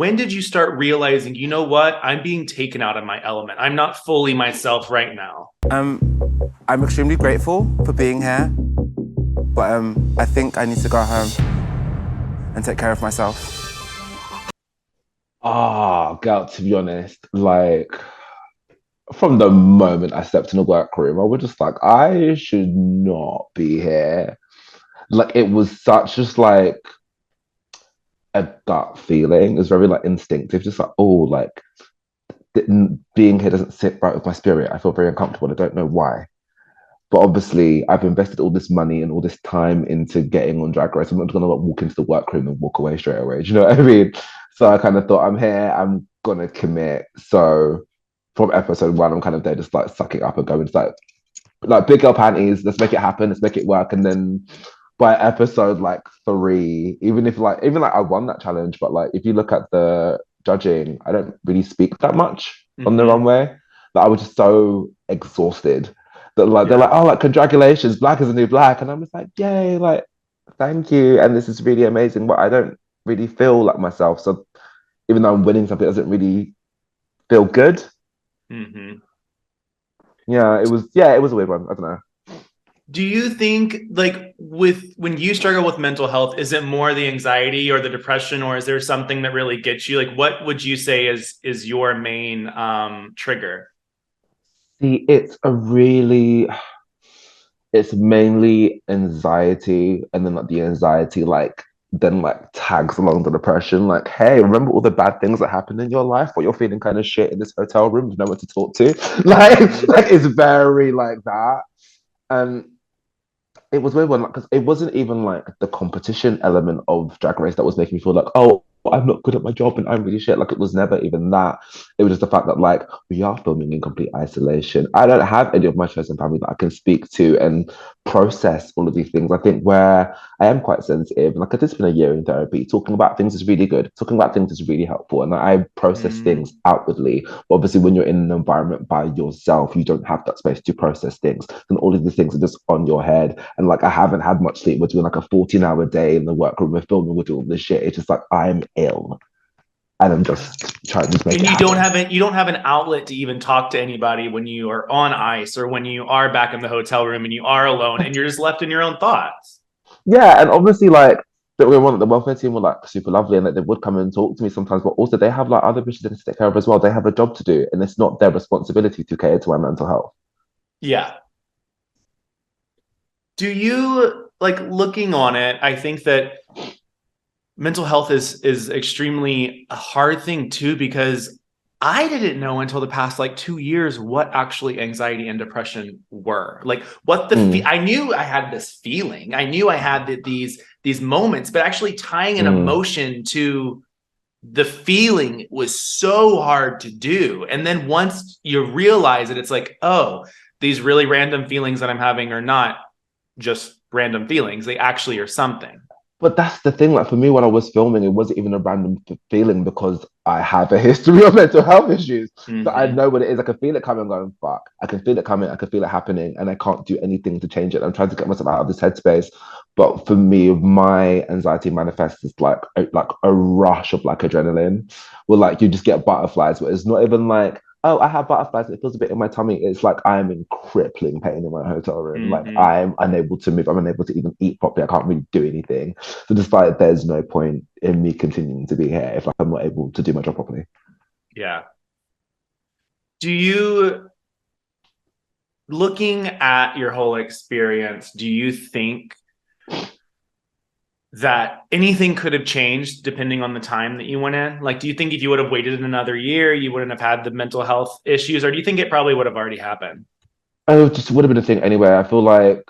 when did you start realizing, you know what, I'm being taken out of my element? I'm not fully myself right now. I'm extremely grateful for being here, but I think I need to go home and take care of myself. Girl, to be honest, like from the moment I stepped in the workroom, I was just like, I should not be here. Like it was such just like a gut feeling. It was very like instinctive, just like, oh, like being here doesn't sit right with my spirit. I feel very uncomfortable. I don't know why. But obviously, I've invested all this money and all this time into getting on Drag Race. I'm not going to like, walk into the workroom and walk away straight away. Do you know what I mean? So I kind of thought, I'm here, I'm going to commit. So from episode one, I'm kind of there just like sucking up and going, it's like big girl panties, let's make it happen, let's make it work. And then by episode like three, even like I won that challenge, but like if you look at the judging, I don't really speak that much on the runway. Like I was just so exhausted that like they're like, oh, like congratulations, black is a new black, and I'm just like, yay, like thank you, and this is really amazing. But I don't really feel like myself, so even though I'm winning something, it doesn't really feel good. Yeah, it was a weird one. I don't know. Do you think like with when you struggle with mental health, is it more the anxiety or the depression, or is there something that really gets you? Like what would you say is your main trigger? See, it's mainly anxiety, and then like the anxiety like then like tags along the depression. Like, hey, remember all the bad things that happened in your life, but you're feeling kind of shit in this hotel room with no one to talk to. Like it's very like that. And it was weird one because it wasn't even like the competition element of Drag Race that was making me feel like, oh, I'm not good at my job and I'm really shit. Like it was never even that. It was just the fact that like we are filming in complete isolation. I don't have any of my chosen family that I can speak to and process all of these things. I think where I am quite sensitive, like I've just been a year in therapy, talking about things is really good. Talking about things is really helpful. And I process things outwardly. But obviously, when you're in an environment by yourself, you don't have that space to process things. And all of these things are just on your head. And like I haven't had much sleep. We're doing like a 14-hour day in the workroom. We're filming, we're doing all this shit. It's just like I'm ill. And I'm just trying to make and it happen. you don't have an outlet to even talk to anybody when you are on ice or when you are back in the hotel room and you are alone and you're just left in your own thoughts. Yeah, and obviously like the welfare team were like super lovely and like they would come and talk to me sometimes, but also they have like other bitches to take care of as well. They have a job to do and it's not their responsibility to cater to my mental health. Yeah. Do you like looking on it? I think that mental health is extremely a hard thing too, because I didn't know until the past like 2 years what actually anxiety and depression were. Like what I knew I had this feeling. I knew I had these moments, but actually tying an emotion to the feeling was so hard to do. And then once you realize it, it's like, oh, these really random feelings that I'm having are not just random feelings. They actually are something. But that's the thing. Like for me, when I was filming, it wasn't even a random feeling because I have a history of mental health issues. So I know what it is. I can feel it coming, going fuck. I can feel it coming. I can feel it happening, and I can't do anything to change it. I'm trying to get myself out of this headspace. But for me, my anxiety manifests as like a rush of like adrenaline, where like you just get butterflies. But it's not even like, oh, I have butterflies. It feels a bit in my tummy. It's like I'm in crippling pain in my hotel room. Like I'm unable to move. I'm unable to even eat properly. I can't really do anything. So just like there's no point in me continuing to be here if like, I'm not able to do my job properly. Yeah. Do you, looking at your whole experience, do you think that anything could have changed depending on the time that you went in? Like, do you think if you would have waited another year, you wouldn't have had the mental health issues, or do you think it probably would have already happened? Oh, it just would have been a thing anyway. I feel like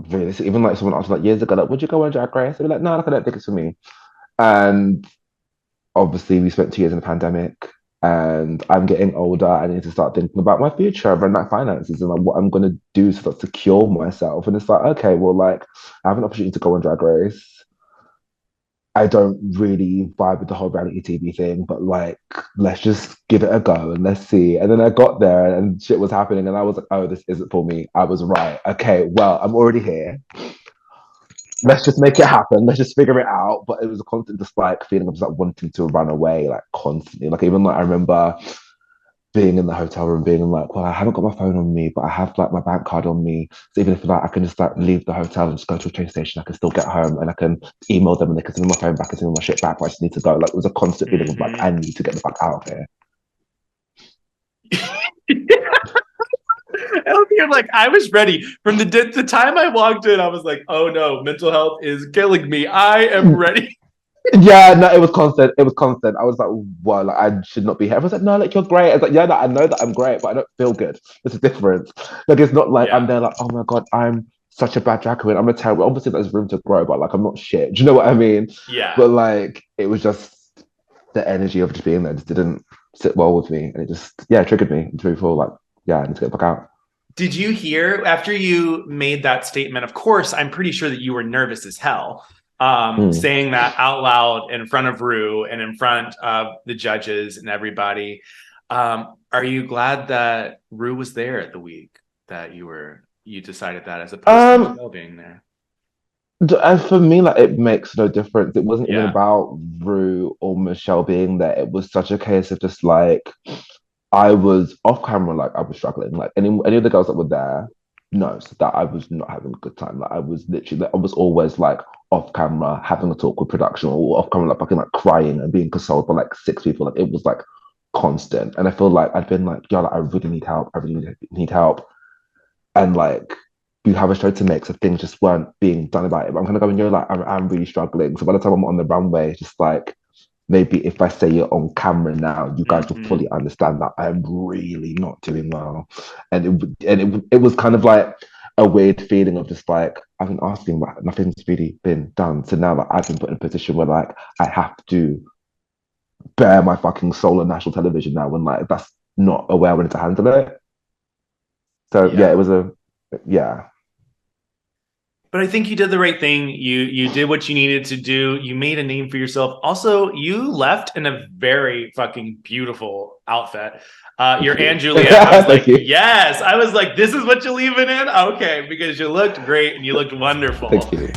really, even like someone asked like years ago, like, would you go on Drag Race? I'd be like, no, like, I don't think it's for me. And obviously, we spent 2 years in a pandemic, and I'm getting older. I need to start thinking about my future and like finances and like what I'm gonna do to like, secure myself. And it's like, okay, well, like I have an opportunity to go on Drag Race. I don't really vibe with the whole reality TV thing, but like, let's just give it a go and let's see. And then I got there and shit was happening, and I was like, oh, this isn't for me. I was right. Okay, well, I'm already here. let's just make it happen. Let's just figure it out. But it was a constant just like feeling of just like wanting to run away, like constantly. Like even like I remember being in the hotel room, being like, well, I haven't got my phone on me, but I have like my bank card on me. So even if like I can just like leave the hotel and just go to a train station, I can still get home and I can email them and they can send me my phone back and send me my shit back. But I just need to go. Like it was a constant feeling of like I need to get the fuck out of here. I was ready from the time I walked in. I was like, oh no, mental health is killing me. I am ready. Yeah, no, it was constant. It was constant. I was like, well, like, I should not be here. I was like, no, like, you're great. I was like, yeah, no, I know that I'm great, but I don't feel good. There's a difference. Like, it's not like I'm there, like, oh my God, I'm such a bad drag queen. I'm a terrible. Obviously, there's room to grow, but like, I'm not shit. Do you know what I mean? Yeah. But like, it was just the energy of just being there just didn't sit well with me. And it just, yeah, triggered me to feel like, yeah, I need to get back out. Did you hear after you made that statement? Of course, I'm pretty sure that you were nervous as hell. Saying that out loud in front of Rue and in front of the judges and everybody. Are you glad that Rue was there at the week that you decided that as opposed to Michelle being there? For me, like it makes no difference. It wasn't even Yeah. about Rue or Michelle being there. It was such a case of just like I was off camera, like I was struggling. Like any of the girls that were there knows that I was not having a good time. Like I was literally, like, I was always like off camera having a talk with production, or off camera like fucking like crying and being consoled by like six people. Like it was like constant, and I feel like I'd been like, yo, like, I really need help. I really need help, and like you have a show to make, so things just weren't being done about it. But I'm kind of going, like, I'm really struggling. So by the time I'm on the runway, just like maybe if I say it on camera now, you guys will fully understand that I'm really not doing well. And it was kind of like a weird feeling of just like I've been asking, but nothing's really been done. So now that I've been put in a position where like I have to bear my fucking soul on national television now, when like that's not a way I wanted to handle it. So yeah, it was yeah. But I think you did the right thing. You did what you needed to do. You made a name for yourself. Also, you left in a very fucking beautiful outfit. Your Anne Juliet. I was like, yes. I was like, this is what you're leaving in? Okay, because you looked great and you looked wonderful. Thank you.